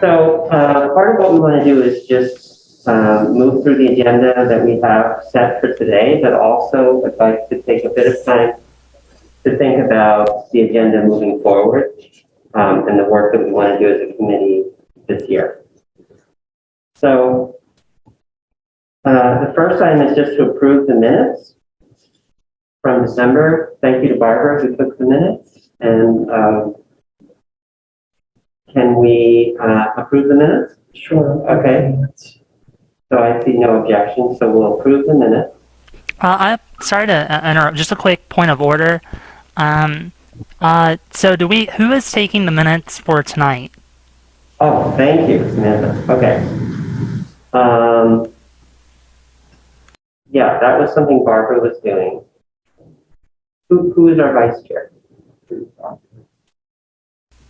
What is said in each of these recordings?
So part of what we want to do is just move through the agenda that we have set for today, but also I'd like to take a bit of time to think about the agenda moving forward and the work that we want to do as a committee this year. So the first item is just to approve the minutes from December. Thank you to Barbara who took the minutes. And can we approve the minutes? Sure. Okay. So I see no objection, so we'll approve the minutes. I'm sorry to interrupt. Just a quick point of order. So who is taking the minutes for tonight? Oh, thank you, Samantha. Okay. Yeah, that was something Barbara was doing. Who is our vice chair?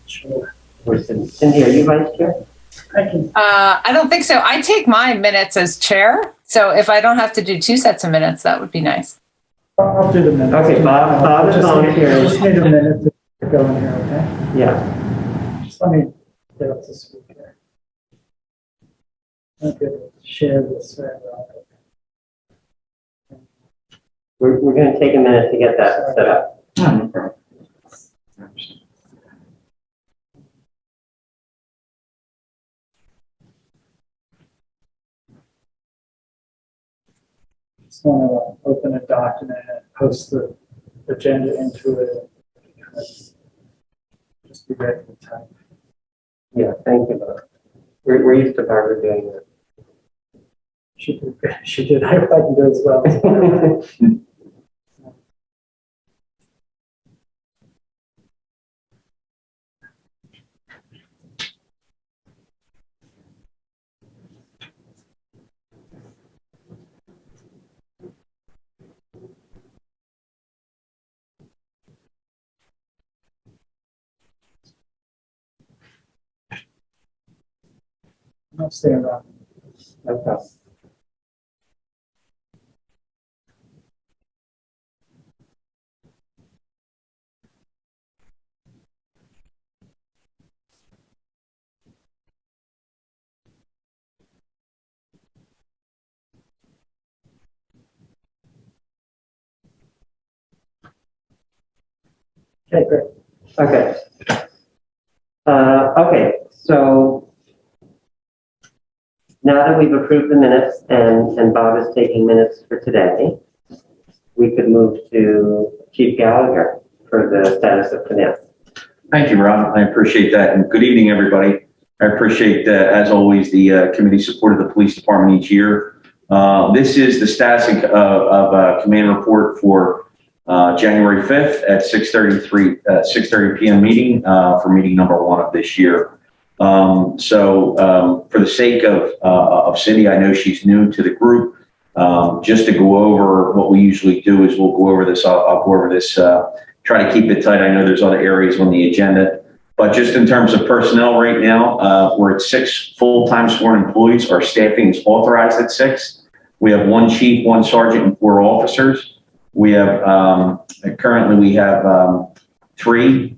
Sure. Cindy, are you vice chair? I don't think so. I take my minutes as chair. So if I don't have to do 2 sets of minutes, that would be nice. I'll do the minutes. Okay, Bob is volunteering. Just need a minute to go in here, okay? Yeah. Just let me get up to speak here. I'm going to share this. We're going to take a minute to get that set up. Just want to open a document and post the agenda into it. Just be ready to type. Yeah, thank you, Bob. We're used to Barbara doing that. She did. I can do as well. I'll stay around. Okay. Okay, great. Okay. Okay, so now that we've approved the minutes and Bob is taking minutes for today, we could move to Chief Gallagher for the status of finance. Thank you, Rob. I appreciate that. And good evening, everybody. I appreciate, as always, the committee support of the police department each year. This is the status of command report for January 5th at 6:30 p.m. meeting for meeting number 1 of this year. For the sake of Cindy, I know she's new to the group. Just to go over what we usually do is we'll go over this. I'll go over this. Try to keep it tight. I know there's other areas on the agenda, but just in terms of personnel right now, we're at 6 full-time sworn employees. Our staffing is authorized at 6. We have 1 chief, 1 sergeant, and 4 officers. We have currently we have 3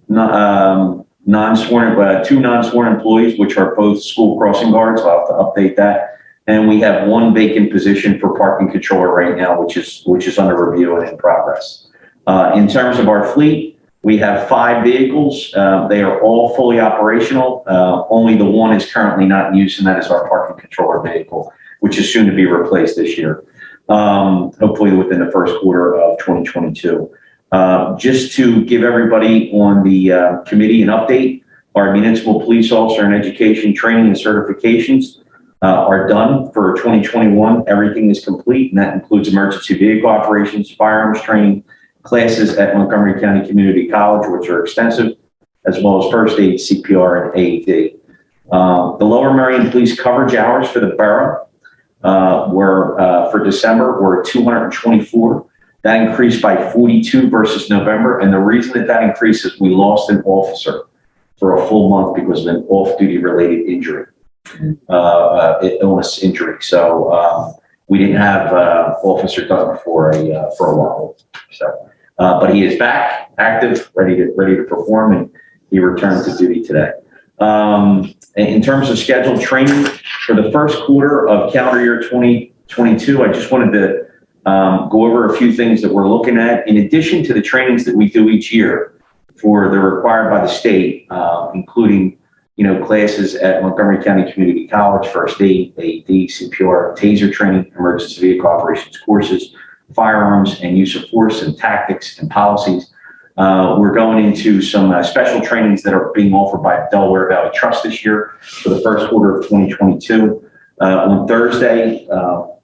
non-sworn, 2 non-sworn employees, which are both school crossing guards. I'll have to update that. And we have 1 vacant position for parking controller right now, which is under review and in progress. In terms of our fleet, we have 5 vehicles. They are all fully operational. Only the 1 is currently not in use, and that is our parking controller vehicle, which is soon to be replaced this year. Hopefully within the first quarter of 2022. Just to give everybody on the committee an update, our municipal police officer and education training and certifications are done for 2021. Everything is complete, and that includes emergency vehicle operations, firearms training, classes at Montgomery County Community College, which are extensive, as well as first aid, CPR, and AED. The Lower Merion Police coverage hours for the borough for December were 224. That increased by 42 versus November, and the reason that increase is we lost an officer for a full month because of an off-duty related injury, illness injury. So we didn't have Officer Dutton for a while. So, but he is back, active, ready to perform, and he returned to duty today. In terms of scheduled training for the first quarter of calendar year 2022, I just wanted to go over a few things that we're looking at. In addition to the trainings that we do each year they're required by the state, including, classes at Montgomery County Community College, first aid, AED, CPR, taser training, emergency vehicle operations courses, firearms and use of force and tactics and policies. We're going into some special trainings that are being offered by Delaware Valley Trust this year for the first quarter of 2022. On Thursday,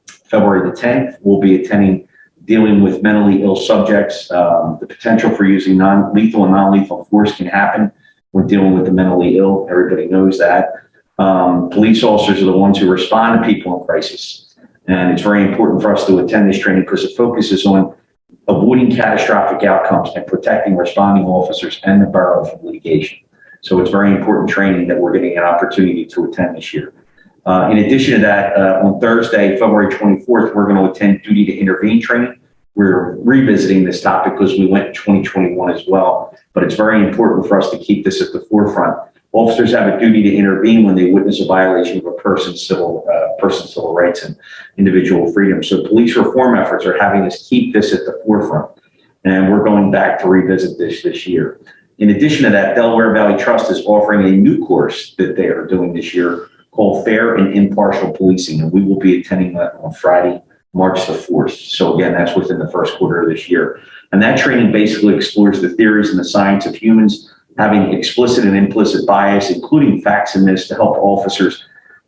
February the 10th, we'll be attending dealing with mentally ill subjects. The potential for using lethal and non-lethal force can happen when dealing with the mentally ill. Everybody knows that. Police officers are the ones who respond to people in crisis. And it's very important for us to attend this training because it focuses on avoiding catastrophic outcomes and protecting responding officers and the borough from litigation. So it's very important training that we're getting an opportunity to attend this year. In addition to that, on Thursday, February 24th, we're going to attend duty to intervene training. We're revisiting this topic because we went in 2021 as well, but it's very important for us to keep this at the forefront. Officers have a duty to intervene when they witness a violation of a person's civil rights and individual freedom. So police reform efforts are having us keep this at the forefront, and we're going back to revisit this year. In addition to that, Delaware Valley Trust is offering a new course that they are doing this year called Fair and Impartial Policing, and we will be attending that on Friday, March the 4th. So again, that's within the first quarter of this year. And that training basically explores the theories and the science of humans having explicit and implicit bias, including facts and myths, to help officers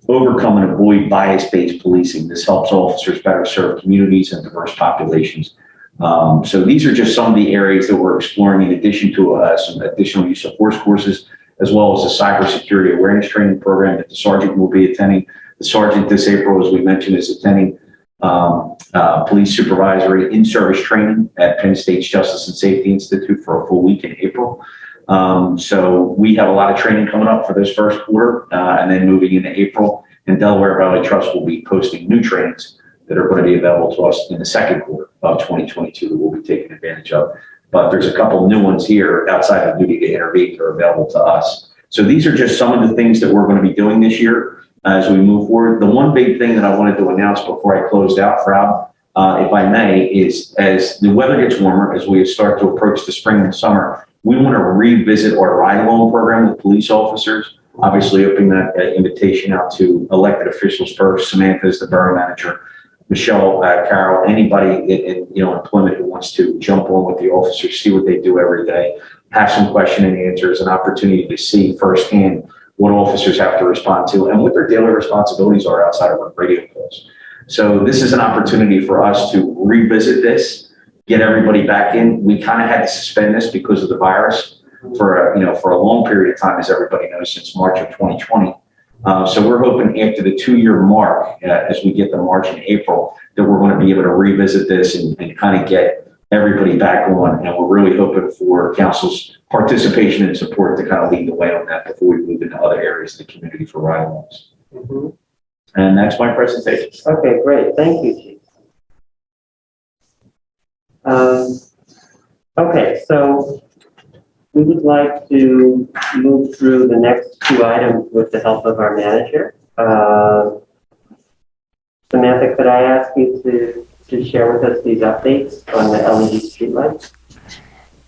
overcome and avoid bias-based policing. This helps officers better serve communities and diverse populations. So these are just some of the areas that we're exploring in addition to some additional use of force courses, as well as the cybersecurity awareness training program that the sergeant will be attending. The sergeant this April, as we mentioned, is attending police supervisory in-service training at Penn State's Justice and Safety Institute for a full week in April. So we have a lot of training coming up for this first quarter, and then moving into April. And Delaware Valley Trust will be posting new trainings that are going to be available to us in the second quarter of 2022 that we'll be taking advantage of. But there's a couple of new ones here outside of duty to intervene that are available to us. So these are just some of the things that we're going to be doing this year as we move forward. The one big thing that I wanted to announce before I closed out, Frau, if I may, is as the weather gets warmer, as we start to approach the spring and summer, we want to revisit our ride-along program with police officers. Obviously, opening that invitation out to elected officials first. Samantha is the borough manager. Michelle, Carol, anybody in employment who wants to jump on with the officers, see what they do every day, have some question and answers, an opportunity to see firsthand what officers have to respond to and what their daily responsibilities are outside of our radio calls. So this is an opportunity for us to revisit this, get everybody back in. We kind of had to suspend this because of the virus for a long period of time, as everybody knows, since March of 2020. So we're hoping after the 2-year mark, as we get to March and April, that we're going to be able to revisit this and kind of get everybody back on. And we're really hoping for council's participation and support to kind of lead the way on that before we move into other areas of the community for ride-alongs. Mm-hmm. And that's my presentation. Okay, great. Thank you, Chief. Okay, so we would like to move through the next 2 items with the help of our manager. Samantha, could I ask you to share with us these updates on the LED streetlights?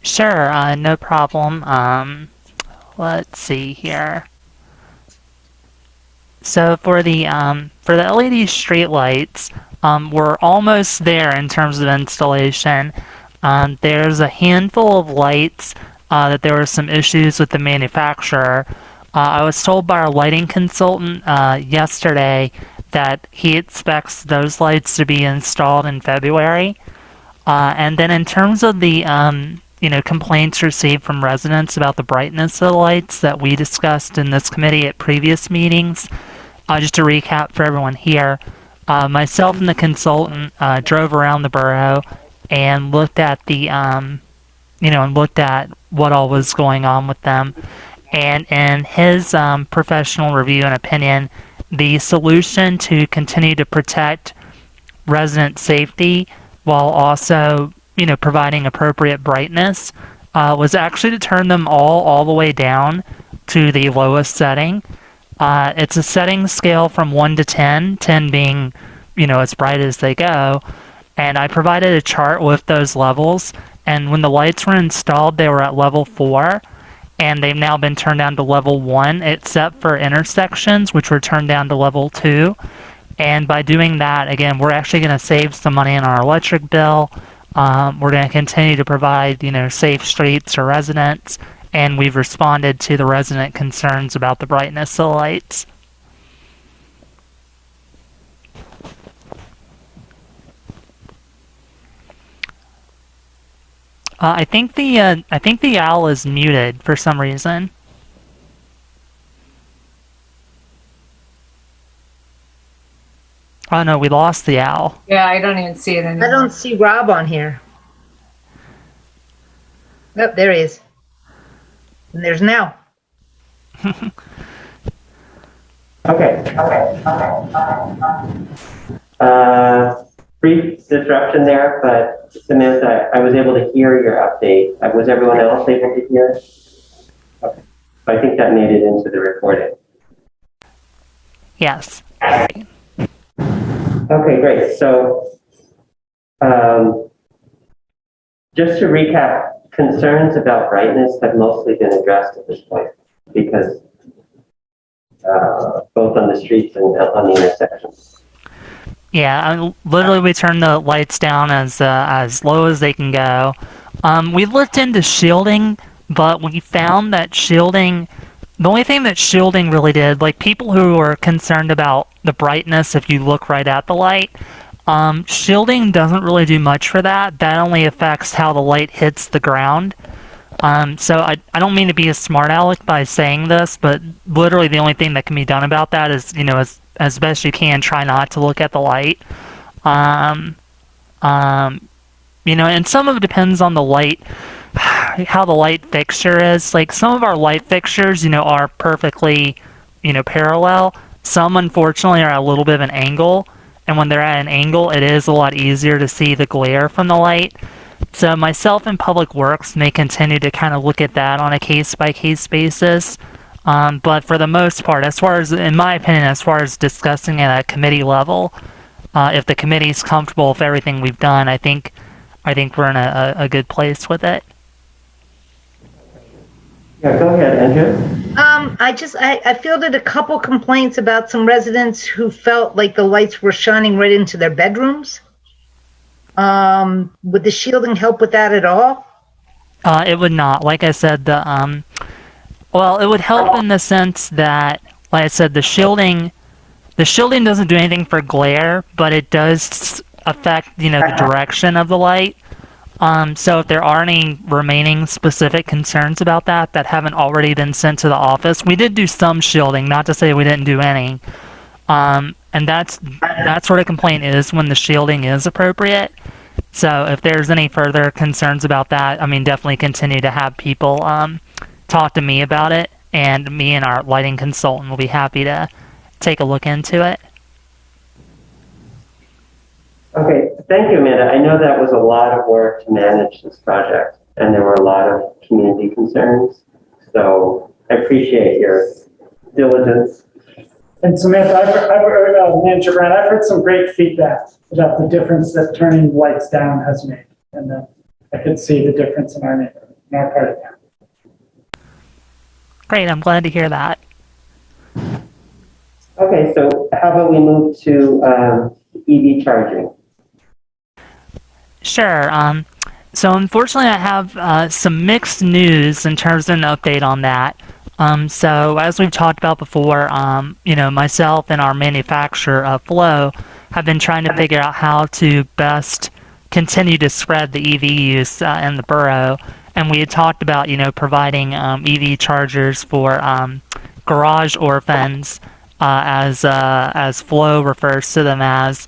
Sure, no problem. Let's see here. So for the LED streetlights, we're almost there in terms of installation. There's a handful of lights that there were some issues with the manufacturer. I was told by our lighting consultant yesterday that he expects those lights to be installed in February. And then in terms of the complaints received from residents about the brightness of the lights that we discussed in this committee at previous meetings, just to recap for everyone here, myself and the consultant drove around the borough and looked at the and looked at what all was going on with them. And in his professional review and opinion, the solution to continue to protect resident safety while also, providing appropriate brightness was actually to turn them all the way down to the lowest setting. It's a setting scale from 1 to 10, 10 being, as bright as they go. And I provided a chart with those levels. And when the lights were installed, they were at level 4. And they've now been turned down to level 1, except for intersections, which were turned down to level 2. And by doing that, again, we're actually going to save some money in our electric bill. We're going to continue to provide, safe streets for residents. And we've responded to the resident concerns about the brightness of the lights. I think the owl is muted for some reason. Oh no, we lost the owl. Yeah, I don't even see it anymore. I don't see Rob on here. Oh, there he is. And there's now. Okay. Brief disruption there, but Samantha, I was able to hear your update. Was everyone else able to hear? Okay. I think that made it into the recording. Yes. Okay, great. So, just to recap, concerns about brightness have mostly been addressed at this point because both on the streets and on the intersections. Yeah, literally we turn the lights down as low as they can go. We looked into shielding, but we found that shielding, the only thing that shielding really did, like people who are concerned about the brightness if you look right at the light, shielding doesn't really do much for that. That only affects how the light hits the ground. So I don't mean to be a smart aleck by saying this, but literally the only thing that can be done about that is, as best you can, try not to look at the light. And some of it depends on the light, how the light fixture is. Like some of our light fixtures, are perfectly, parallel. Some, unfortunately, are at a little bit of an angle. And when they're at an angle, it is a lot easier to see the glare from the light. So myself and Public Works may continue to kind of look at that on a case-by-case basis. But for the most part, as far as, in my opinion, as far as discussing at a committee level, if the committee's comfortable with everything we've done, I think we're in a good place with it. Yeah, go ahead, Andrew. I fielded a couple complaints about some residents who felt like the lights were shining right into their bedrooms. Would the shielding help with that at all? It would not. Like I said, well, it would help in the sense that, like I said, the shielding doesn't do anything for glare, but it does affect, the direction of the light. So if there are any remaining specific concerns about that haven't already been sent to the office, we did do some shielding, not to say we didn't do any. And that sort of complaint is when the shielding is appropriate. So if there's any further concerns about that, I mean, definitely continue to have people talk to me about it, and me and our lighting consultant will be happy to take a look into it. Okay, thank you, Amanda. I know that was a lot of work to manage this project, and there were a lot of community concerns. So I appreciate your diligence. And Samantha, I've heard, Manager Grant, I've heard some great feedback about the difference that turning lights down has made. And I could see the difference in our neighborhood, in our part of town. Great, I'm glad to hear that. Okay, so how about we move to EV charging? Sure. So unfortunately, I have some mixed news in terms of an update on that. So as we've talked about before, myself and our manufacturer, Flow, have been trying to figure out how to best continue to spread the EV use in the borough. And we had talked about, providing EV chargers for garage orphans, as Flow refers to them as.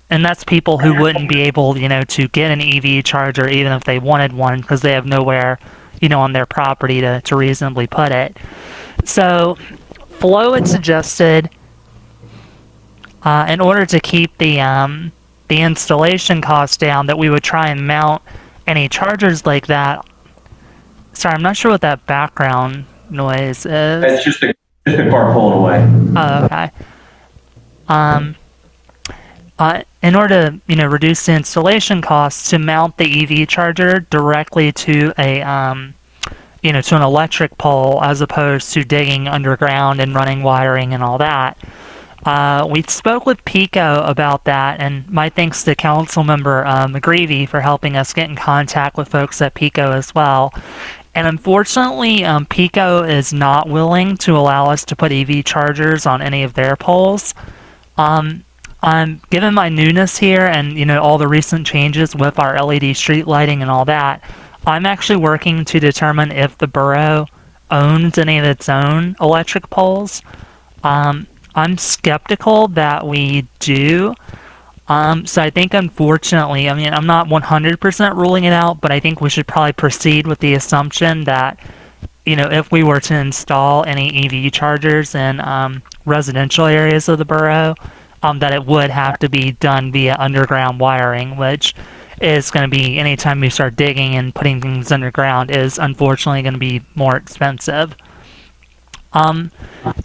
And that's people who wouldn't be able, to get an EV charger even if they wanted one because they have nowhere, on their property to reasonably put it. So Flow had suggested, in order to keep the installation costs down, that we would try and mount any chargers like that. Sorry, I'm not sure what that background noise is? It's just a car pulling away. Oh, okay. In order to, reduce the installation costs, to mount the EV charger directly to a, to an electric pole as opposed to digging underground and running wiring and all that. We spoke with Pico about that, and my thanks to Councilmember McGreevy for helping us get in contact with folks at Pico as well. And unfortunately, Pico is not willing to allow us to put EV chargers on any of their poles. Given my newness here and, all the recent changes with our LED street lighting and all that, I'm actually working to determine if the borough owns any of its own electric poles. I'm skeptical that we do. So I think, unfortunately, I'm not 100% ruling it out, but I think we should probably proceed with the assumption that, if we were to install any EV chargers in residential areas of the borough, that it would have to be done via underground wiring, which is going to be, anytime you start digging and putting things underground, is unfortunately going to be more expensive.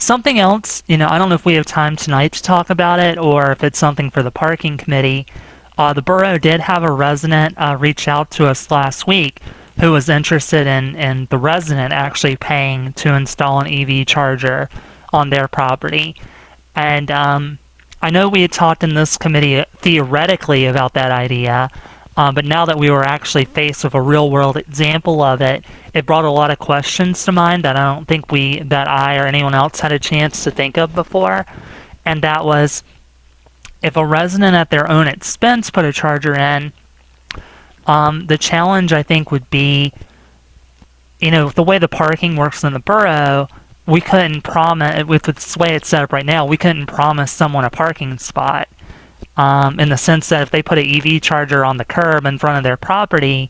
Something else, I don't know if we have time tonight to talk about it or if it's something for the parking committee. The borough did have a resident reach out to us last week who was interested in the resident actually paying to install an EV charger on their property. And I know we had talked in this committee theoretically about that idea, but now that we were actually faced with a real-world example of it, it brought a lot of questions to mind that I don't think that I or anyone else had a chance to think of before. And that was, if a resident at their own expense put a charger in, the challenge I think would be, the way the parking works in the borough, we couldn't promise, with the way it's set up right now, we couldn't promise someone a parking spot. In the sense that if they put an EV charger on the curb in front of their property,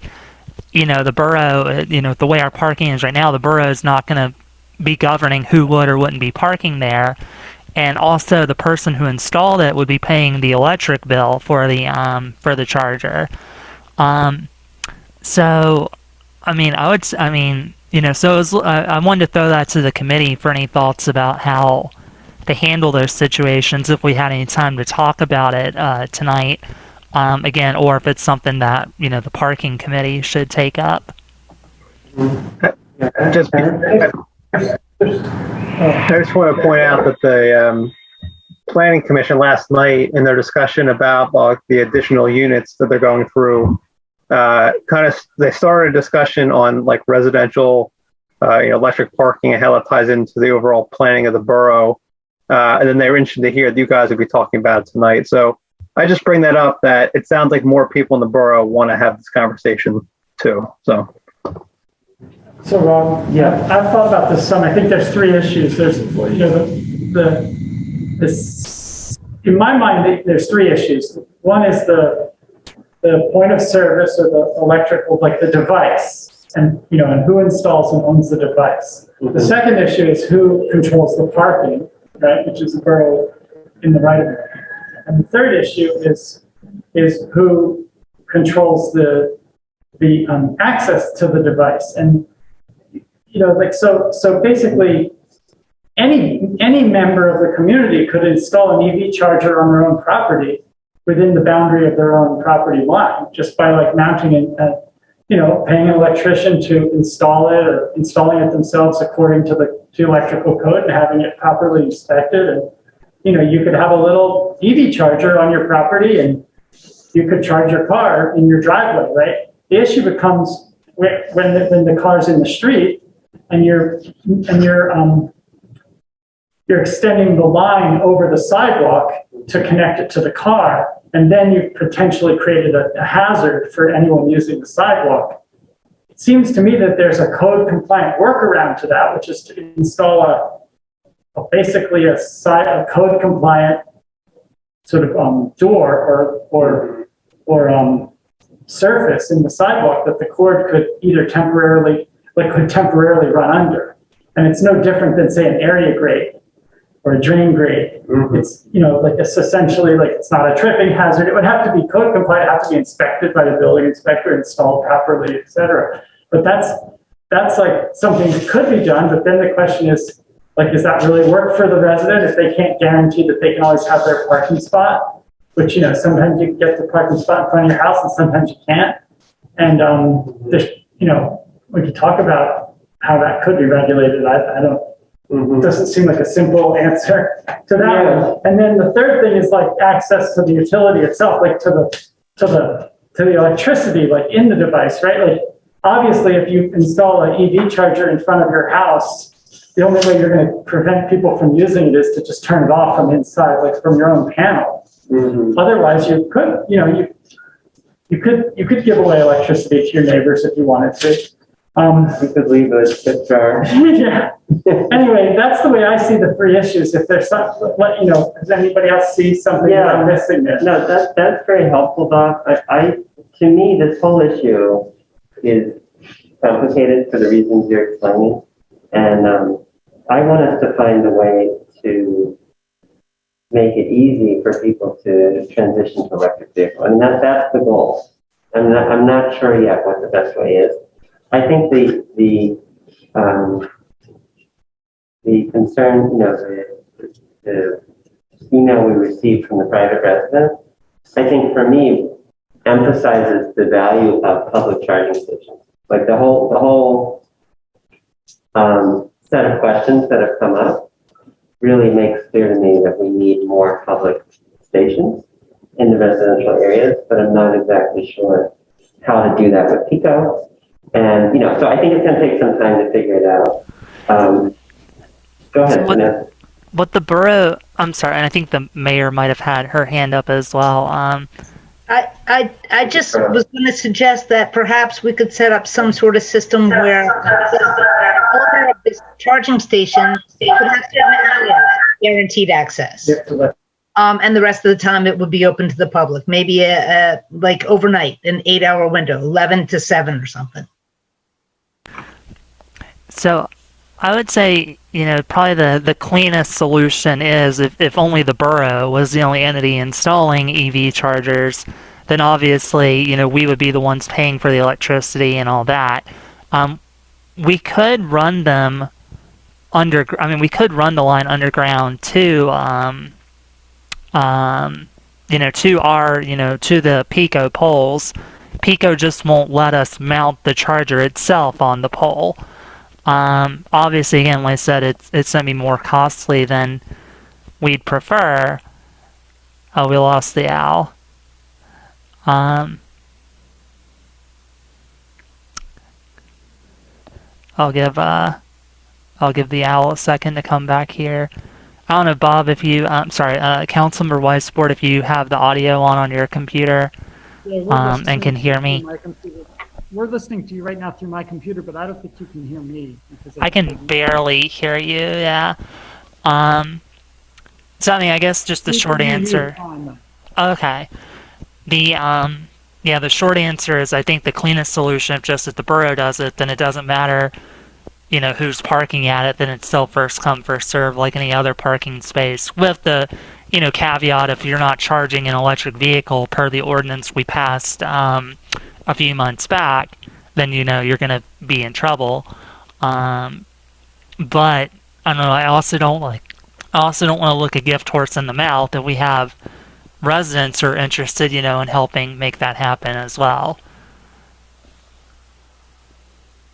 the borough, the way our parking is right now, the borough is not going to be governing who would or wouldn't be parking there. And also the person who installed it would be paying the electric bill for the charger. So, I wanted to throw that to the committee for any thoughts about how to handle those situations if we had any time to talk about it tonight, again, or if it's something that the parking committee should take up. I just want to point out that the planning commission last night, in their discussion about the additional units that they're going through, they started a discussion on residential electric parking and how that ties into the overall planning of the borough. And then they were interested to hear that you guys would be talking about it tonight. So I just bring that up, that it sounds like more people in the borough want to have this conversation too. So Rob, yeah, I've thought about this some. I think there's three issues. There's, in my mind, there's three issues. One is the point of service or the electrical, the device, and and who installs and owns the device. Mm-hmm. The second issue is who controls the parking, right, which is the borough in the right of way. And the third issue is who controls the access to the device. And so basically any member of the community could install an EV charger on their own property within the boundary of their own property line, just by mounting it, paying an electrician to install it or installing it themselves according to the electrical code and having it properly inspected. And, you could have a little EV charger on your property and you could charge your car in your driveway, right? The issue becomes when the car's in the street and you're extending the line over the sidewalk to connect it to the car, and then you've potentially created a hazard for anyone using the sidewalk. It seems to me that there's a code compliant workaround to that, which is to install basically a code compliant sort of door or surface in the sidewalk that the cord could either temporarily run under. And it's no different than, say, an area grate or a drain grate. Mm-hmm. It's, it's essentially it's not a tripping hazard. It would have to be code compliant, have to be inspected by the building inspector, installed properly, et cetera. But that's like something that could be done, but then the question is, like, does that really work for the resident if they can't guarantee that they can always have their parking spot? Which, you know, sometimes you can get the parking spot in front of your house and sometimes you can't. And, you know, we could talk about how that could be regulated. I don't, it doesn't seem like a simple answer to that one. And then the third thing is like access to the utility itself, like to the electricity, like in the device, right? Like obviously if you install an EV charger in front of your house, the only way you're going to prevent people from using it is to just turn it off from inside, like from your own panel. Otherwise you could, you know, you could give away electricity to your neighbors if you wanted to. You could leave a tip jar. Yeah. Anyway, that's the way I see the three issues. If there's some, you know, does anybody else see something that I'm missing there? No, that's very helpful, Doc. To me, this whole issue is complicated for the reasons you're explaining, and I want us to find a way to make it easy for people to transition to electric vehicle. I mean, that's the goal. I'm not sure yet what the best way is. I think the concern, you know, the email we received from the private resident, I think for me emphasizes the value of public charging stations. Like the whole set of questions that have come up really makes clear to me that we need more public stations in the residential areas, but I'm not exactly sure how to do that with Pico. And, you know, so I think it's going to take some time to figure it out. Go ahead, Vanessa. What the borough, I'm sorry, and I think the mayor might have had her hand up as well. I just was going to suggest that perhaps we could set up some sort of system where the owner of this charging station could have certain hours guaranteed access. And the rest of the time it would be open to the public, maybe like overnight, an 8-hour window, 11 to 7 or something. So I would say, you know, probably the cleanest solution is if only the borough was the only entity installing EV chargers, then obviously, you know, we would be the ones paying for the electricity and all that. We could run them we could run the line underground to, you know, to the Pico poles. Pico just won't let us mount the charger itself on the pole. Obviously, again, like I said, it's going to be more costly than we'd prefer. Oh, we lost the owl. I'll give the owl a second to come back here. I don't know, Bob, if you, Councilmember Weisbord, if you have the audio on your computer, and can hear me. We're listening to you right now through my computer, but I don't think you can hear me. I can barely hear you, yeah. So I mean, I guess just the short answer. Okay. The short answer is I think the cleanest solution, if the borough does it, then it doesn't matter, you know, who's parking at it, then it's still first come, first serve like any other parking space, with the, you know, caveat if you're not charging an electric vehicle per the ordinance we passed a few months back, then, you know, you're going to be in trouble. But I don't know, I also don't want to look a gift horse in the mouth, and we have residents who are interested, you know, in helping make that happen as well.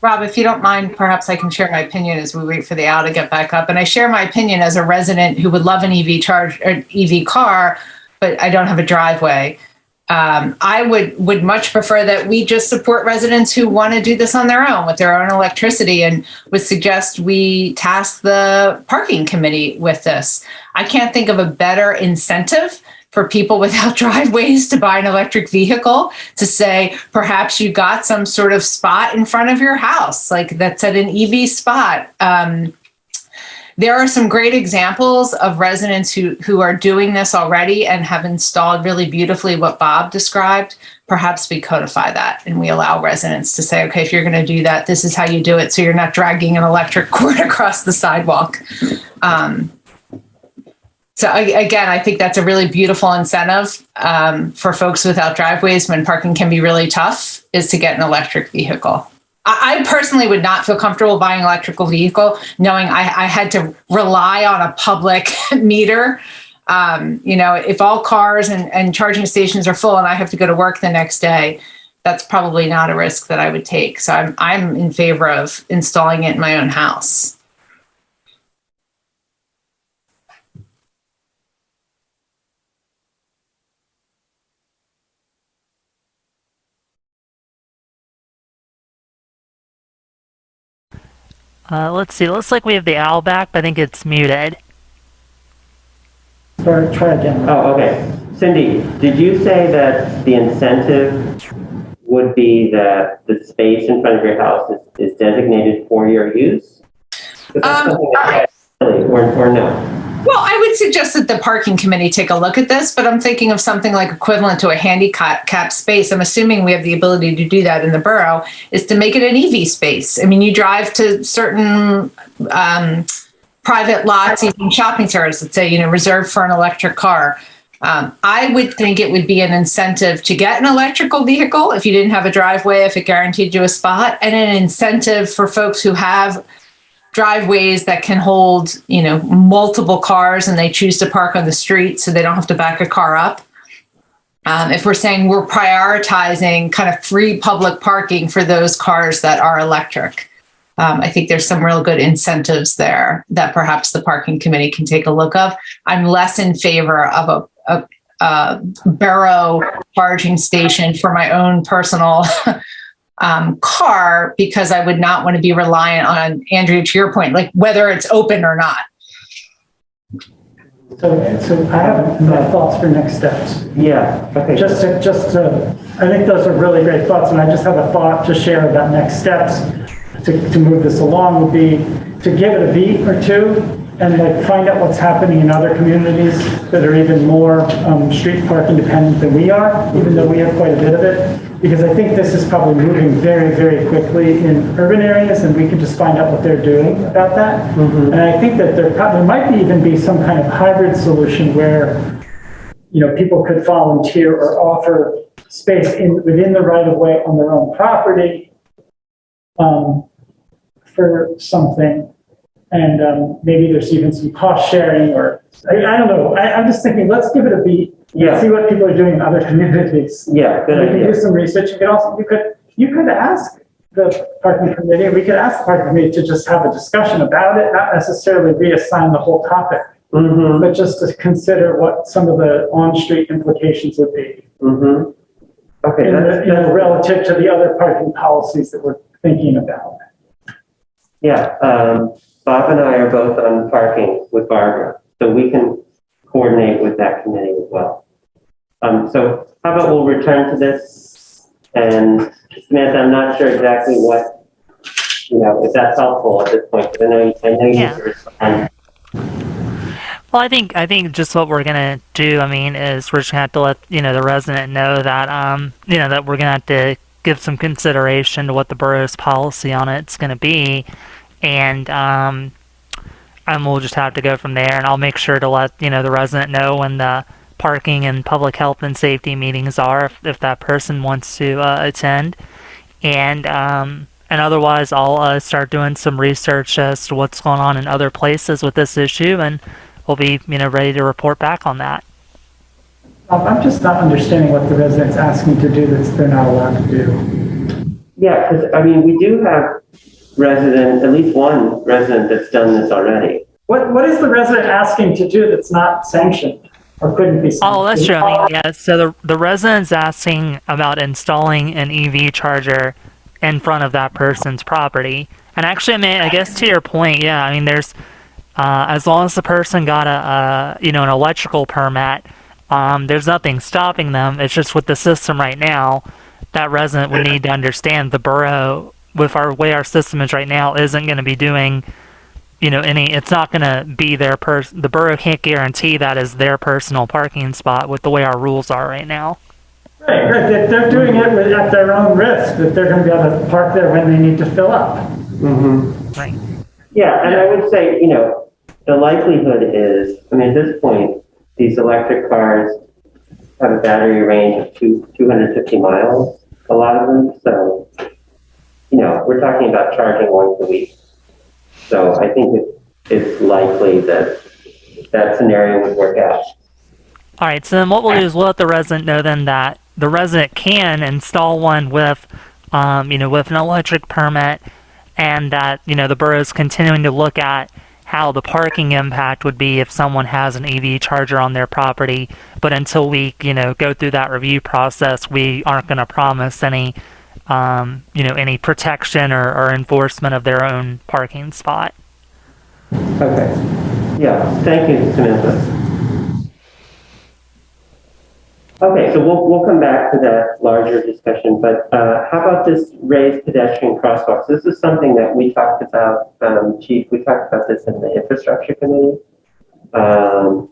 Rob, if you don't mind, perhaps I can share my opinion as we wait for the owl to get back up. And I share my opinion as a resident who would love an EV car, but I don't have a driveway. I would much prefer that we just support residents who want to do this on their own with their own electricity, and would suggest we task the parking committee with this. I can't think of a better incentive for people without driveways to buy an electric vehicle, to say, perhaps you got some sort of spot in front of your house, like that's at an EV spot. There are some great examples of residents who are doing this already and have installed really beautifully what Bob described. Perhaps we codify that and we allow residents to say, okay, if you're going to do that, this is how you do it, so you're not dragging an electric cord across the sidewalk. So again, I think that's a really beautiful incentive for folks without driveways when parking can be really tough, is to get an electric vehicle. I personally would not feel comfortable buying an electrical vehicle, knowing I had to rely on a public meter. If all cars and charging stations are full and I have to go to work the next day, that's probably not a risk that I would take. So I'm in favor of installing it in my own house. Let's see. Looks like we have the owl back, but I think it's muted. Try again. Oh, okay. Cindy, did you say that the incentive would be that the space in front of your house is designated for your use? Or no? Well, I would suggest that the parking committee take a look at this, but I'm thinking of something like equivalent to a handicap space. I'm assuming we have the ability to do that in the borough, is to make it an EV space. I mean, you drive to certain private lots, even shopping centers that say, reserved for an electric car. I would think it would be an incentive to get an electrical vehicle if you didn't have a driveway, if it guaranteed you a spot, and an incentive for folks who have driveways that can hold, multiple cars and they choose to park on the street so they don't have to back a car up. If we're saying we're prioritizing kind of free public parking for those cars that are electric, I think there's some real good incentives there that perhaps the parking committee can take a look of. I'm less in favor of a borough charging station for my own personal car, because I would not want to be reliant on, Andrea, to your point, like whether it's open or not. So I have my thoughts for next steps. Yeah. Okay. I think those are really great thoughts, and I just have a thought to share about next steps to move this along would be to give it a beat or two and find out what's happening in other communities that are even more street parking dependent than we are, even though we have quite a bit of it. Because I think this is probably moving very, very quickly in urban areas, and we can just find out what they're doing about that. Mm-hmm. And I think that there might even be some kind of hybrid solution where, people could volunteer or offer space within the right of way on their own property for something. And maybe there's even some cost sharing, or I don't know. I'm just thinking, let's give it a beat. Yeah. See what people are doing in other communities. Yeah, good idea. We can do some research. You could ask the parking committee, we could ask the parking committee to just have a discussion about it, not necessarily reassign the whole topic, but just to consider what some of the on-street implications would be. Okay, relative to the other parking policies that we're thinking about. Yeah, Bob and I are both on parking with Barbara, so we can coordinate with that committee as well. So how about we'll return to this, and Samantha, I'm not sure exactly what, if that's helpful at this point, because I know you need to respond. Well, I think just what we're gonna do, is we're just gonna have to let the resident know that that we're gonna have to give some consideration to what the borough's policy on it's gonna be, and we'll just have to go from there. And I'll make sure to let the resident know when the parking and public health and safety meetings are, if that person wants to attend, and otherwise I'll start doing some research as to what's going on in other places with this issue, and we'll be ready to report back on that. I'm just not understanding what the resident's asking to do that they're not allowed to do. Yeah, because we do have at least one resident that's done this already. What is the resident asking to do that's not sanctioned or couldn't be sanctioned? Oh, that's true. Yeah. So the resident's asking about installing an EV charger in front of that person's property. And actually, I guess to your point, yeah. There's as long as the person got an electrical permit, there's nothing stopping them. It's just with the system right now, that resident would need to understand the borough, with the way our system is right now, isn't going to be doing it's not going to be the borough can't guarantee that is their personal parking spot with the way our rules are right now. Right. They're doing it at their own risk, that they're going to be able to park there when they need to fill up. Right. Yeah, and I would say, the likelihood is, at this point, these electric cars have a battery range of 250 miles, a lot of them. So, we're talking about charging once a week. So I think it's likely that that scenario would work out. All right, so then what we'll do is we'll let the resident know then that the resident can install one with, with an electric permit, and that, the borough is continuing to look at how the parking impact would be if someone has an EV charger on their property. But until we, go through that review process, we aren't going to promise any, any protection or enforcement of their own parking spot. Okay. Yeah, thank you, Samantha. Okay, so we'll come back to that larger discussion, but how about this raised pedestrian crosswalks? This is something that we talked about, Chief, we talked about this in the infrastructure committee. And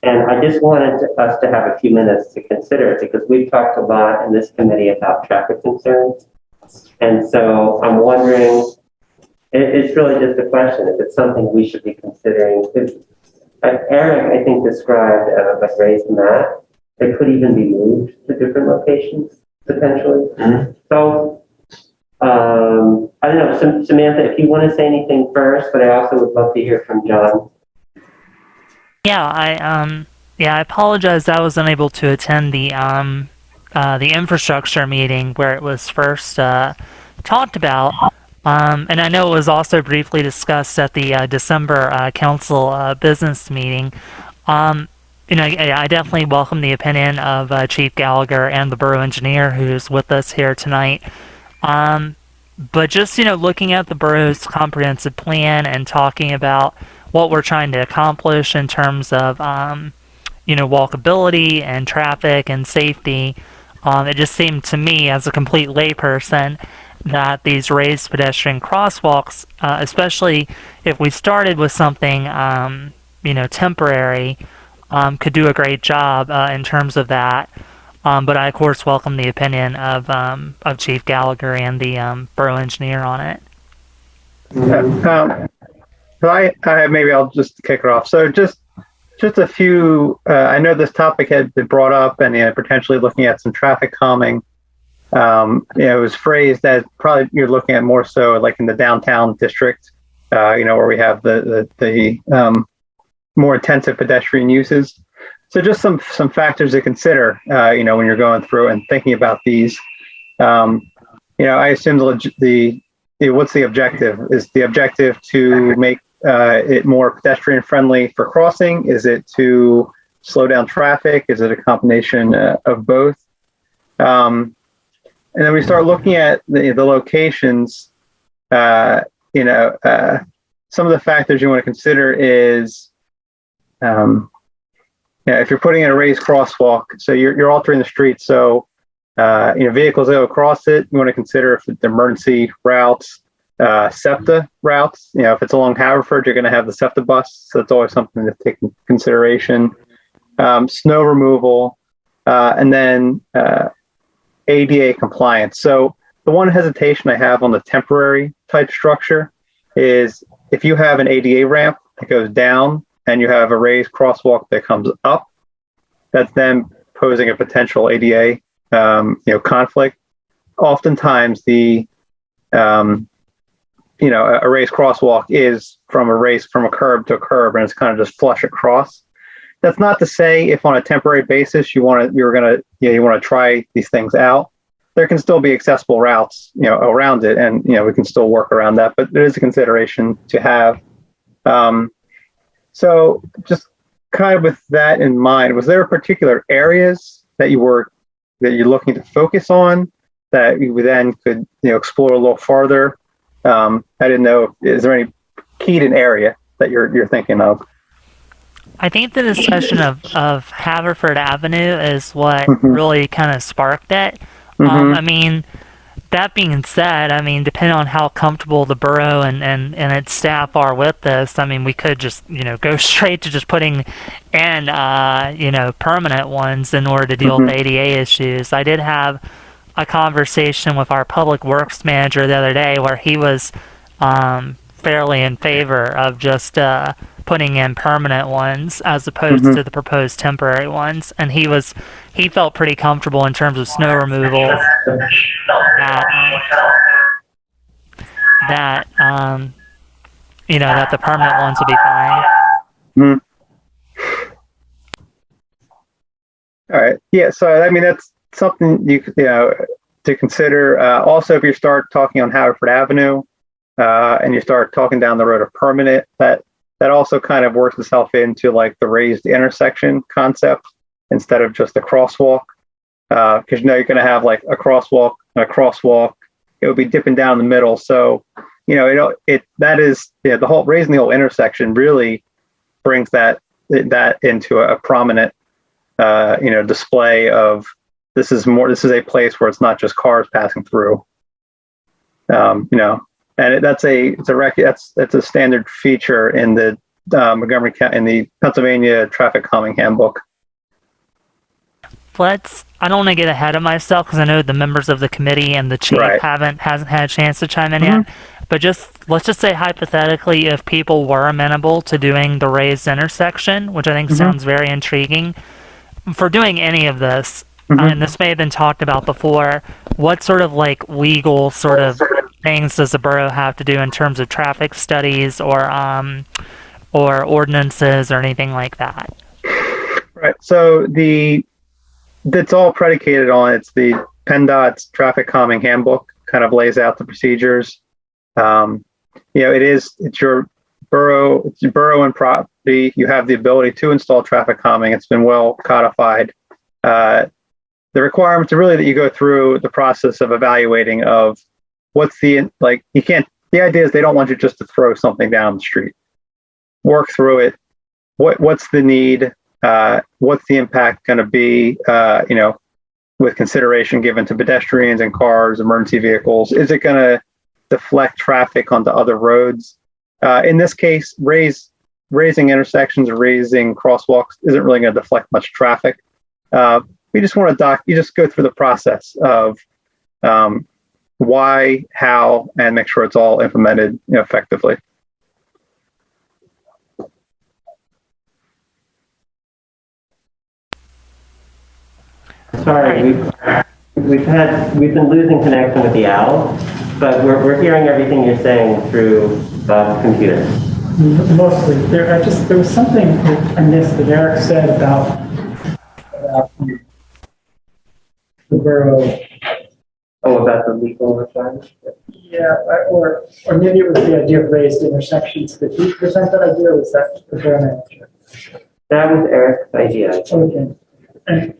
I just wanted us to have a few minutes to consider it because we've talked a lot in this committee about traffic concerns. And so I'm wondering, it's really just a question if it's something we should be considering. Eric, I think, described like raised mat. They could even be moved to different locations, potentially. Mm-hmm. So, I don't know, Samantha, if you want to say anything first, but I also would love to hear from John. Yeah, I apologize I was unable to attend the infrastructure meeting where it was first talked about. And I know it was also briefly discussed at the December council business meeting. I definitely welcome the opinion of Chief Gallagher and the borough engineer who's with us here tonight. But just, looking at the borough's comprehensive plan and talking about what we're trying to accomplish in terms of, walkability and traffic and safety, it just seemed to me as a complete layperson that these raised pedestrian crosswalks, especially if we started with something, temporary, could do a great job in terms of that. But I, of course, welcome the opinion of Chief Gallagher and the borough engineer on it. So maybe I'll just kick it off. So just a few, I know this topic had been brought up and potentially looking at some traffic calming. It was phrased as probably you're looking at more so like in the downtown district, where we have the more intensive pedestrian uses. So just some factors to consider, when you're going through and thinking about these. I assume what's the objective? Is the objective to make it more pedestrian friendly for crossing? Is it to slow down traffic? Is it a combination of both? And then we start looking at the locations. Some of the factors you want to consider is, if you're putting in a raised crosswalk, so you're altering the street, so vehicles that go across it, you want to consider if the emergency routes, SEPTA routes. If it's along Haverford, you're going to have the SEPTA bus, so that's always something to take into consideration. Snow removal, and then ADA compliance. So the one hesitation I have on the temporary type structure is if you have an ADA ramp that goes down and you have a raised crosswalk that comes up, that's then posing a potential ADA, conflict. Oftentimes a raised crosswalk is from a curb to a curb, and it's kind of just flush across. That's not to say if on a temporary basis you want to try these things out, there can still be accessible routes, around it, and we can still work around that. But there is a consideration to have. So just kind of with that in mind, was there particular areas that you're looking to focus on that you then could explore a little farther? I didn't know, is there any keyed in area that you're thinking of? I think the discussion of Haverford Avenue is what really kind of sparked it. That being said, depending on how comfortable the borough and its staff are with this, we could just, go straight to just putting in, permanent ones in order to deal with ADA issues. I did have a conversation with our public works manager the other day where he was fairly in favor of just putting in permanent ones as opposed to the proposed temporary ones, and he felt pretty comfortable in terms of snow removal. that, that the permanent ones will be fine. Hmm. All right. Yeah. So, I mean, that's something to consider. Also, if you start talking on Haverford Avenue, and you start talking down the road of permanent, that also kind of works itself into like the raised intersection concept instead of just a crosswalk. Because you're going to have like a crosswalk and a crosswalk. It would be dipping down the middle. So, that is the whole raising the whole intersection really brings that into a prominent display of this is a place where it's not just cars passing through. And that's a standard feature in the Montgomery County in the Pennsylvania Traffic Calming Handbook. I don't want to get ahead of myself because I know the members of the committee and the chief hasn't had a chance to chime in yet. But let's just say hypothetically, if people were amenable to doing the raised intersection, which I think sounds very intriguing, for doing any of this, and this may have been talked about before, what sort of like legal sort of things does the borough have to do in terms of traffic studies or ordinances or anything like that? Right. So that's all predicated on it's the PennDOT's Traffic Calming Handbook kind of lays out the procedures. It's your borough and property. You have the ability to install traffic calming. It's been well codified. The requirements are really that you go through the process of evaluating of what's the idea is they don't want you just to throw something down the street. Work through it. What's the need? What's the impact going to be? With consideration given to pedestrians and cars, emergency vehicles. Is it going to deflect traffic onto other roads? In this case, raising intersections or raising crosswalks isn't really going to deflect much traffic. We just want to you just go through the process of why, how, and make sure it's all implemented effectively. Sorry, we've been losing connection with the owl, but we're hearing everything you're saying through Bob's computer. Mostly. There was something that I missed that Eric said about the borough. Oh, about the legal requirements? Yeah, or maybe it was the idea of raised intersections. Did he present that idea, or was that the borough manager? That was Eric's idea. Okay.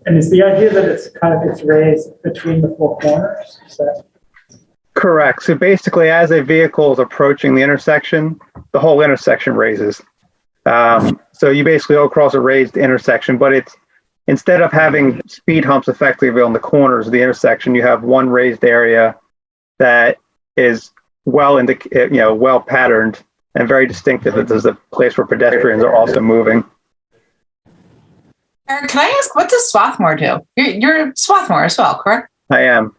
And is the idea that it's raised between the four corners? Is that correct? So basically, as a vehicle is approaching the intersection, the whole intersection raises. So you basically go across a raised intersection, but it's instead of having speed humps effectively on the corners of the intersection, you have one raised area that is well patterned and very distinctive. That there's a place where pedestrians are also moving. Eric, can I ask, what does Swarthmore do? You're Swarthmore as well, correct? I am.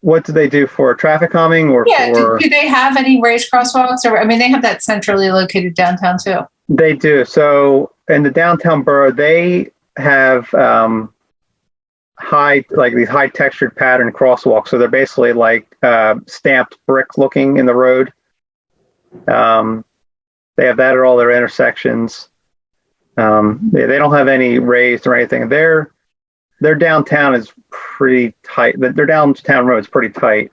What do they do for traffic calming or for? Do they have any raised crosswalks? Or they have that centrally located downtown too. They do. So in the downtown borough, they have these high textured pattern crosswalks. So they're basically like stamped brick looking in the road. They have that at all their intersections. They don't have any raised or anything. Their downtown is pretty tight. Their downtown road is pretty tight.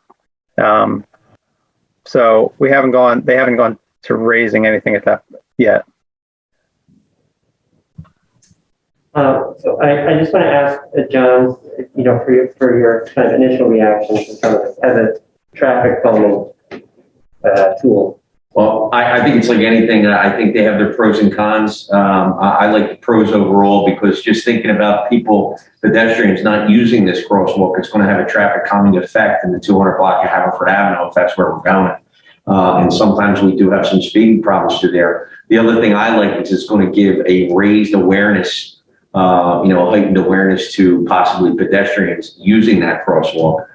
So they haven't gone to raising anything at that yet. So I just want to ask John, for your kind of initial reaction to some of this as a traffic calming tool. Well, I think it's like anything. I think they have their pros and cons. I like the pros overall because just thinking about pedestrians not using this crosswalk, it's going to have a traffic calming effect in the 200 block of Haverford Avenue if that's where we're going. And sometimes we do have some speeding problems through there. The other thing I like is it's going to give a raised awareness, heightened awareness to possibly pedestrians using that crosswalk.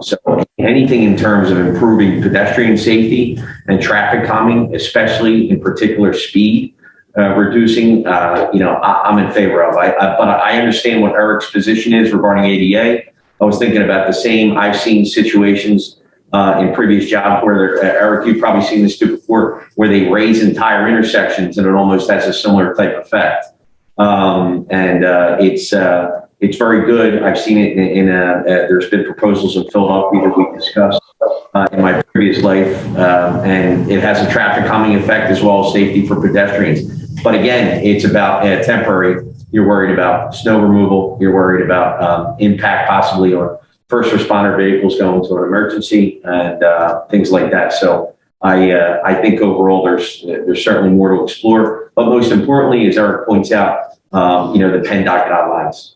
So anything in terms of improving pedestrian safety and traffic calming, especially in particular speed reducing, I'm in favor of. But I understand what Eric's position is regarding ADA. I was thinking about the same. I've seen situations in previous jobs where Eric, you've probably seen this too before, where they raise entire intersections and it almost has a similar type effect. It's very good. I've seen it there's been proposals in Philadelphia that we discussed in my previous life, and it has a traffic calming effect as well as safety for pedestrians. But again, it's about temporary. You're worried about snow removal. You're worried about impact possibly on first responder vehicles going to an emergency and things like that. So I think overall there's certainly more to explore. But most importantly, as Eric points out, the PennDOT guidelines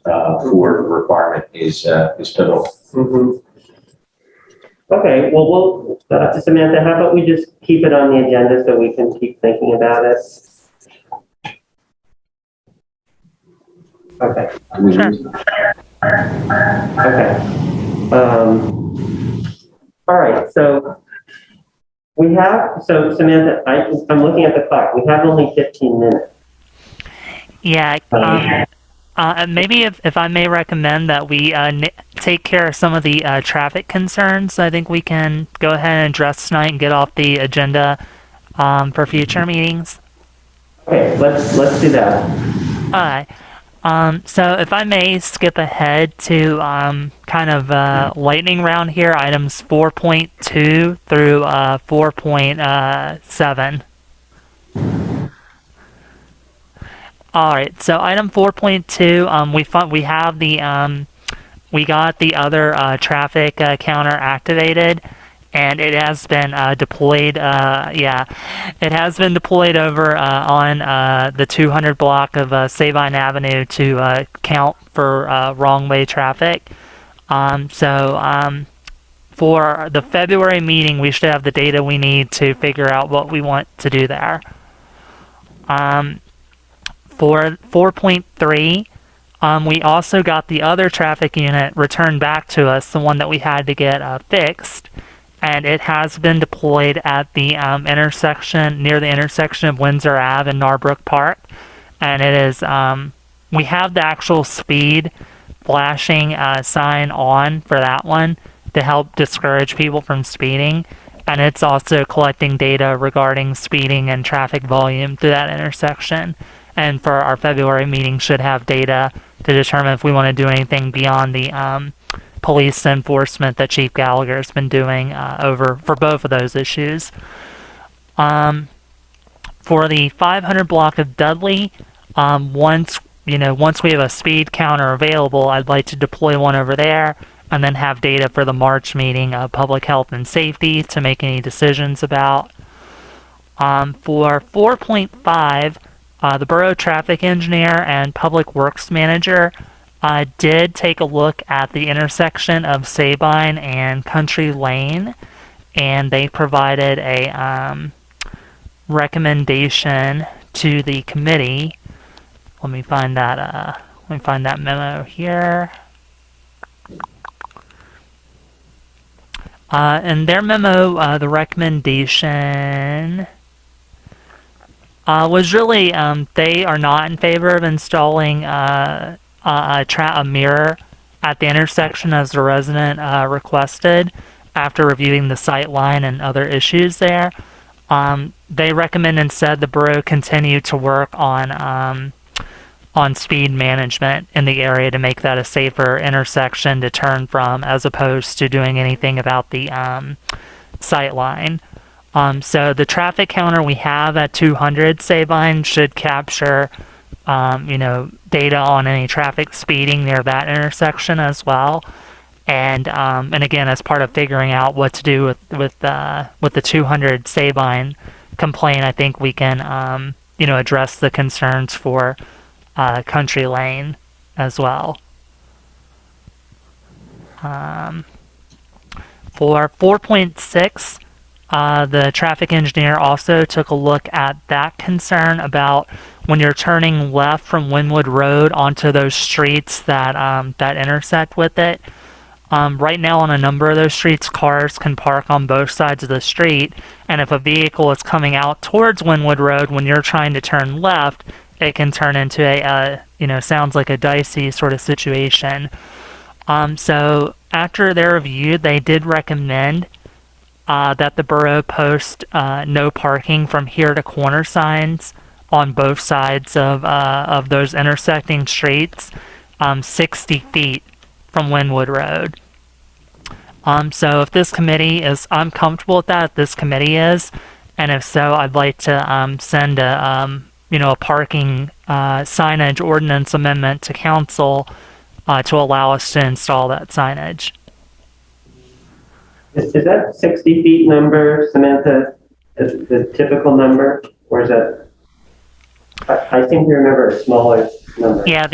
for the requirement is pivotal. Mm-hmm. Okay, well, Samantha, how about we just keep it on the agenda so we can keep thinking about it? Okay. Okay. All right, so Samantha, I'm looking at the clock. We have only 15 minutes. Yeah. Maybe if I may recommend that we take care of some of the traffic concerns, I think we can go ahead and address tonight and get off the agenda for future meetings. Okay, let's do that. All right. So if I may skip ahead to kind of lightning round here, items 4.2 through 4.7. All right, so item 4.2, we have we got the other traffic counter activated, and it has been deployed. It has been deployed over on the 200 block of Sabine Avenue to count for wrong way traffic. For the February meeting, we should have the data we need to figure out what we want to do there. For 4.3, we also got the other traffic unit returned back to us, the one that we had to get fixed, and it has been deployed at the near the intersection of Windsor Ave and Narbrook Park, and it is, we have the actual speed flashing sign on for that one to help discourage people from speeding, and it's also collecting data regarding speeding and traffic volume through that intersection. And for our February meeting, should have data to determine if we want to do anything beyond the police enforcement that Chief Gallagher has been doing for both of those issues. For the 500 block of Dudley, once we have a speed counter available, I'd like to deploy one over there and then have data for the March meeting of public health and safety to make any decisions about. For 4.5, the Borough Traffic Engineer and Public Works Manager did take a look at the intersection of Sabine and Country Lane, and they provided a recommendation to the committee. Let me find that memo here. In their memo, the recommendation was really they are not in favor of installing a mirror at the intersection as the resident requested after reviewing the sight line and other issues there. They recommend instead the borough continue to work on speed management in the area to make that a safer intersection to turn from, as opposed to doing anything about the sight line. So the traffic counter we have at 200 Sabine should capture, data on any traffic speeding near that intersection as well. And again, as part of figuring out what to do with the 200 Sabine complaint, I think we can, address the concerns for Country Lane as well. For 4.6, the traffic engineer also took a look at that concern about when you're turning left from Wynwood Road onto those streets that intersect with it. Right now on a number of those streets, cars can park on both sides of the street, and if a vehicle is coming out towards Wynwood Road when you're trying to turn left, it can turn into a sounds like a dicey sort of situation. So after their review, they did recommend that the borough post no parking from here to corner signs on both sides of those intersecting streets, 60 feet from Wynwood Road. So if this committee is, I'm comfortable with that. If this committee is, and if so, I'd like to send a a parking signage ordinance amendment to council to allow us to install that signage. Is that 60 feet number, Samantha, the typical number, or is that? I seem to remember a smaller number. Yeah,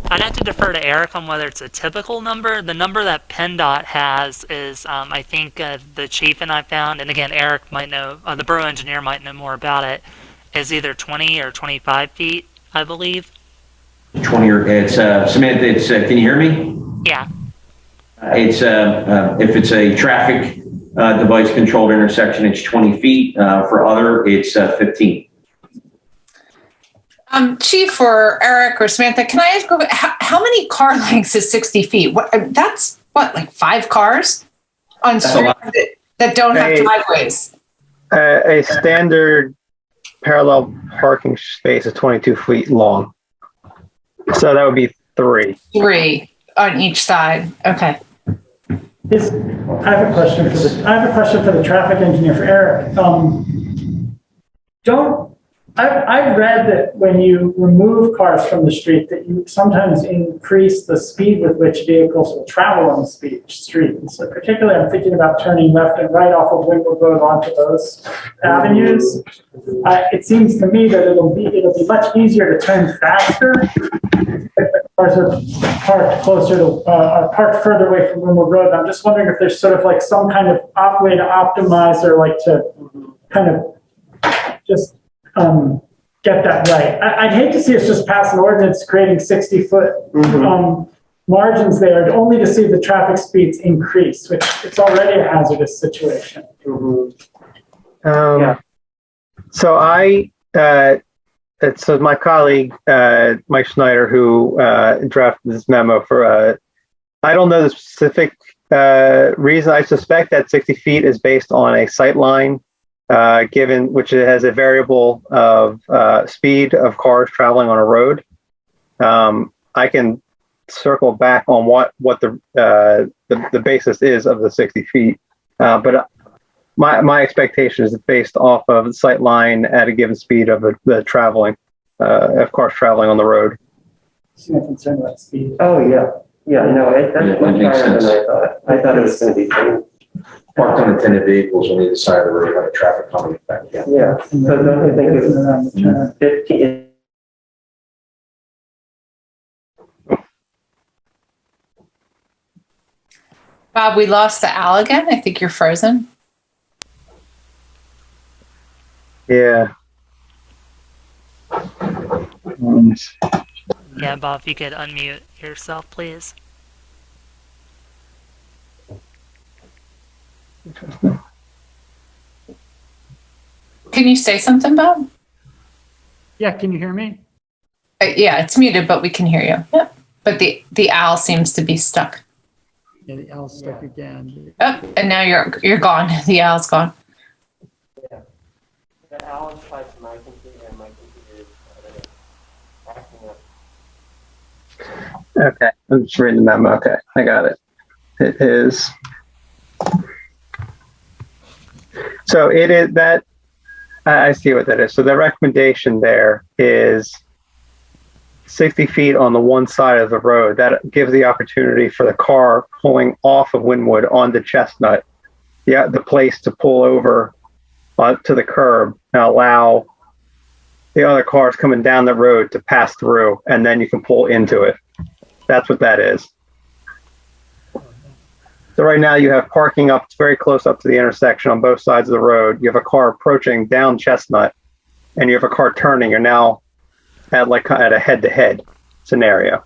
I'd have to defer to Eric on whether it's a typical number. The number that PennDOT has is, I think the chief and I found, and again, Eric might know, the borough engineer might know more about it, is either 20 or 25 feet, I believe. 20 or, it's, Samantha, it's, can you hear me? Yeah. It's, if it's a traffic device controlled intersection, it's 20 feet. For other, it's 15. Chief or Eric or Samantha, can I ask how many car lengths is 60 feet? That's like 5 cars on streets that don't have driveways. A standard parallel parking space is 22 feet long. So that would be 3. 3 on each side. Okay. I have a question for the traffic engineer, for Eric. I've read that when you remove cars from the street, that you sometimes increase the speed with which vehicles will travel on the street. And so particularly, I'm thinking about turning left and right off of Wynwood Road onto those avenues. It seems to me that it'll be much easier to turn faster if the cars are parked closer to, parked further away from Wynwood Road. I'm just wondering if there's sort of like some kind of way to optimize or like to kind of just get that right. I'd hate to see us just pass an ordinance creating 60-foot margins there, only to see the traffic speeds increase, which it's already a hazardous situation. So so my colleague, Mike Schneider, who drafted this memo for, I don't know the specific reason. I suspect that 60 feet is based on a sight line given, which it has a variable of speed of cars traveling on a road. I can circle back on what the basis is of the 60 feet, but my expectation is based off of the sight line at a given speed of the traveling of cars traveling on the road. I'm concerned about speed. Oh yeah, no, that's much higher than I thought. I thought it was going to be 10. Parked unattended vehicles on either side of the road, like traffic coming back. Yeah. So don't you think it's 15? Bob, we lost the Al again. I think you're frozen. Yeah. Yeah, Bob, if you could unmute yourself, please. Can you say something, Bob? Yeah, can you hear me? Yeah, it's muted, but we can hear you. Yep. But the Al seems to be stuck. Yeah, the L's stuck again. Oh, and now you're gone. The Al's gone. Yeah. The Al is like my computer, and my computer is acting up. Okay, I'm just reading the memo. Okay, I got it. It is. So it is that, I see what that is. So the recommendation there is 60 feet on the one side of the road. That gives the opportunity for the car pulling off of Wynwood onto Chestnut, the place to pull over to the curb and allow the other cars coming down the road to pass through, and then you can pull into it. That's what that is. So right now you have parking up very close up to the intersection on both sides of the road. You have a car approaching down Chestnut, and you have a car turning. You're now at a head-to-head scenario.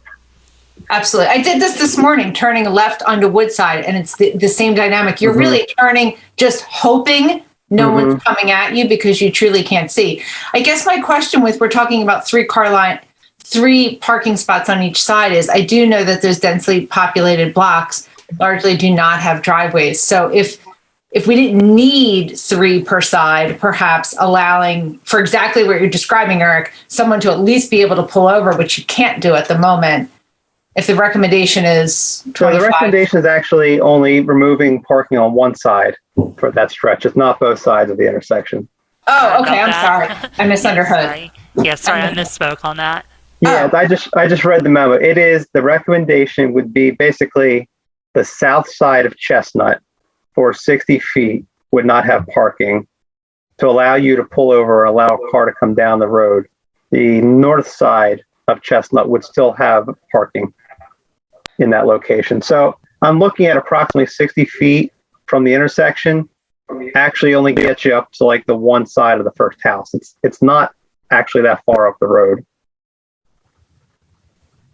Absolutely. I did this morning, turning left onto Woodside, and it's the same dynamic. You're really turning, just hoping no one's coming at you because you truly can't see. I guess my question we're talking about 3 parking spots on each side is I do know that those densely populated blocks largely do not have driveways. So if we didn't need 3 per side, perhaps allowing for exactly what you're describing, Eric, someone to at least be able to pull over, which you can't do at the moment. If the recommendation is 25. So the recommendation is actually only removing parking on one side for that stretch. It's not both sides of the intersection. Oh, okay. I'm About sorry. that. I misunderstood. Sorry. Yeah, sorry, I misspoke on that. Yeah, I just read the memo. It is, the recommendation would be basically the south side of Chestnut for 60 feet would not have parking to allow you to pull over or allow a car to come down the road. The north side of Chestnut would still have parking in that location. So I'm looking at approximately 60 feet from the intersection, actually only gets you up to like the one side of the first house. It's not actually that far up the road.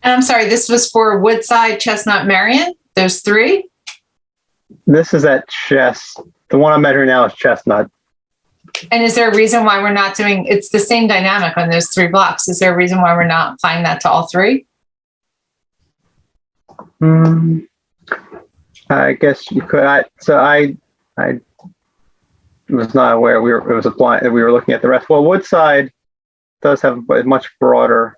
And I'm sorry, this was for Woodside, Chestnut, Marion? Those 3? This is at the one I'm measuring now is Chestnut. And is there a reason why we're not doing, it's the same dynamic on those 3 blocks. Is there a reason why we're not applying that to all 3? I guess you could. I was not aware we were looking at the rest. Well, Woodside does have a much broader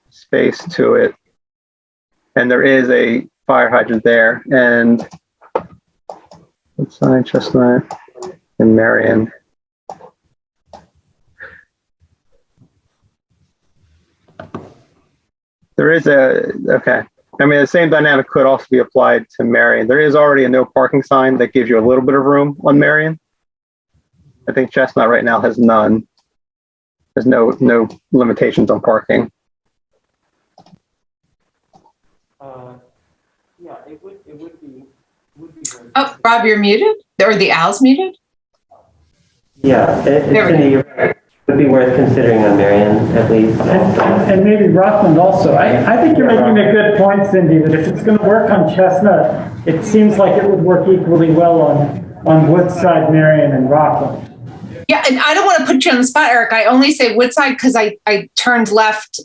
space to it, and there is a fire hydrant there. And Woodside, Chestnut, and Marion. There is okay. I mean, the same dynamic could also be applied to Marion. There is already a no parking sign that gives you a little bit of room on Marion. I think Chestnut right now has none. There's no limitations on parking. Yeah, it would be. Oh, Rob, you're muted? Or the owl's muted? Yeah, it would be worth considering on Marion at least. And maybe Rockland also. I think you're making a good point, Cindy, that if it's going to work on Chestnut, it seems like it would work equally well on Woodside, Marion, and Rockland. Yeah, and I don't want to put you on the spot, Eric. I only say Woodside because I turned left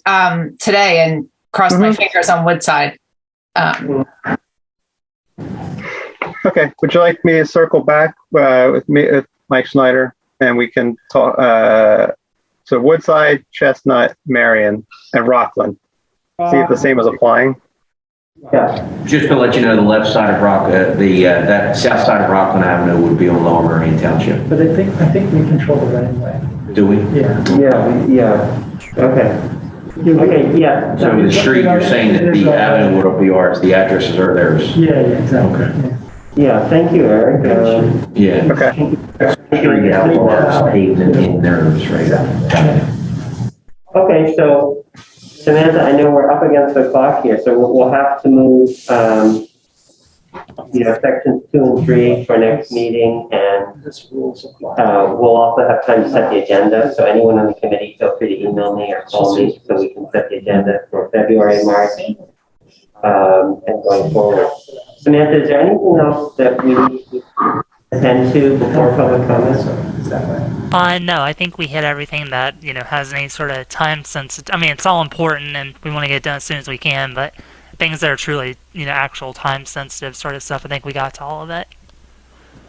today and crossed my fingers on Woodside. Okay, would you like me to circle back with Mike Schneider, and we can talk? So Woodside, Chestnut, Marion, and Rockland. See if the same is applying. Yeah. Just to let you know, the left side of that south side of Rockland Avenue would be on Lower Marion Township. But I think we control the right of way. Do we? Yeah. Okay. Okay, yeah. So the street, you're saying that the avenue would be ours, the addresses are theirs? Yeah, exactly. Okay. Yeah, thank you, Eric. Yeah. Okay. Street out ours, paved in theirs, right? Okay, so Samantha, I know we're up against the clock here, so we'll have to move, sections 2 and 3 for next meeting, and we'll also have time to set the agenda. So anyone on the committee, feel free to email me or call me so we can set the agenda for February, March, and going forward. Samantha, is there anything else that we need to attend to before public comments? No, I think we hit everything that, has any sort of time sensitive. I mean, it's all important and we want to get it done as soon as we can, but things that are truly, actual time sensitive sort of stuff, I think we got to all of it.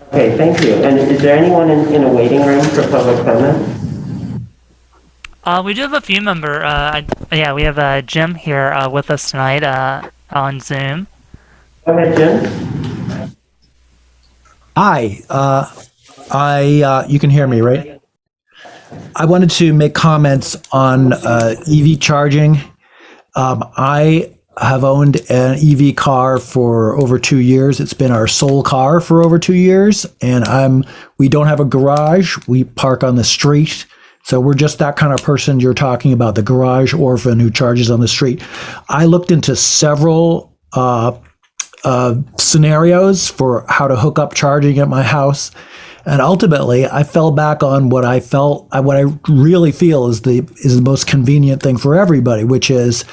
Okay, thank you. And is there anyone in a waiting room for public comment? We do have a few we have Jim here with us tonight on Zoom. Go ahead, Jim. Hi, you can hear me, right? I wanted to make comments on EV charging. I have owned an EV car for over 2 years. It's been our sole car for over 2 years, and we don't have a garage. We park on the street. So we're just that kind of person you're talking about, the garage orphan who charges on the street. I looked into several scenarios for how to hook up charging at my house. And ultimately, I fell back on what I really feel is the most convenient thing for everybody, which is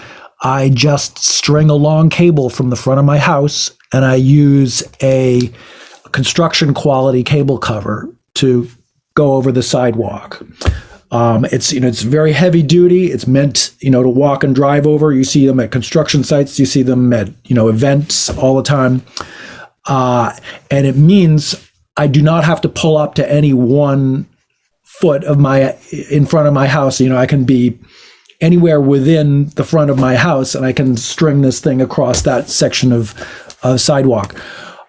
I just string a long cable from the front of my house and I use a construction quality cable cover to go over the sidewalk. It's very heavy duty. It's meant, to walk and drive over. You see them at construction sites. You see them at, events all the time. And it means I do not have to pull up to any one foot in front of my house. I can be anywhere within the front of my house and I can string this thing across that section of sidewalk.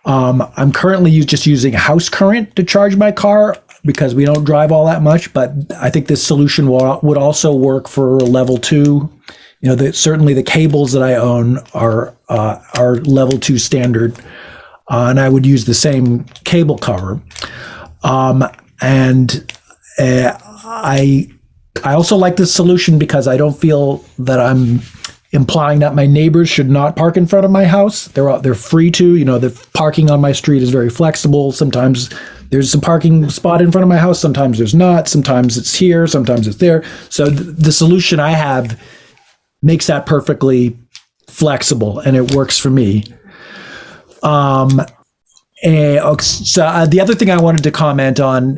I'm currently just using house current to charge my car because we don't drive all that much, but I think this solution would also work for level 2. Certainly the cables that I own are level 2 standard, and I would use the same cable cover. I also like this solution because I don't feel that I'm implying that my neighbors should not park in front of my house. They're free to. The parking on my street is very flexible. Sometimes there's a parking spot in front of my house. Sometimes there's not. Sometimes it's here. Sometimes it's there. So the solution I have makes that perfectly flexible, and it works for me. The other thing I wanted to comment on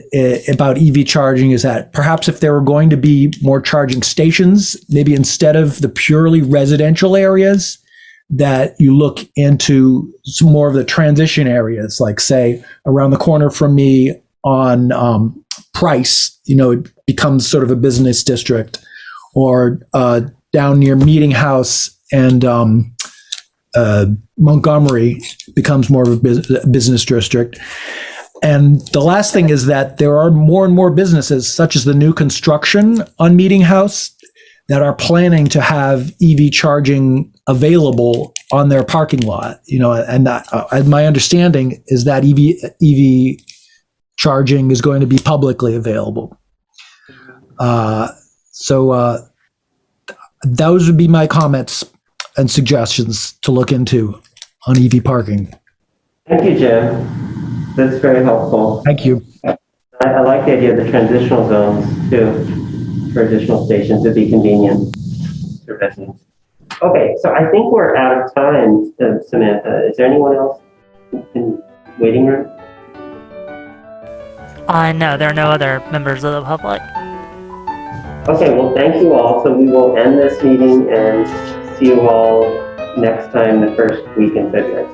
about EV charging is that perhaps if there were going to be more charging stations, maybe instead of the purely residential areas, that you look into some more of the transition areas, like say around the corner from me on Price, it becomes sort of a business district, or down near Meeting House and Montgomery becomes more of a business district. And the last thing is that there are more and more businesses, such as the new construction on Meeting House, that are planning to have EV charging available on their parking lot. And my understanding is that EV charging is going to be publicly available. So those would be my comments and suggestions to look into on EV parking. Thank you, Jim. That's very helpful. Thank you. I like the idea of the transitional zones too, for additional stations to be convenient to residents. Okay, so I think we're out of time, Samantha. Is there anyone else in waiting room? No, there are no other members of the public. Okay, well, thank you all. So we will end this meeting and see you all next time, the first week in February.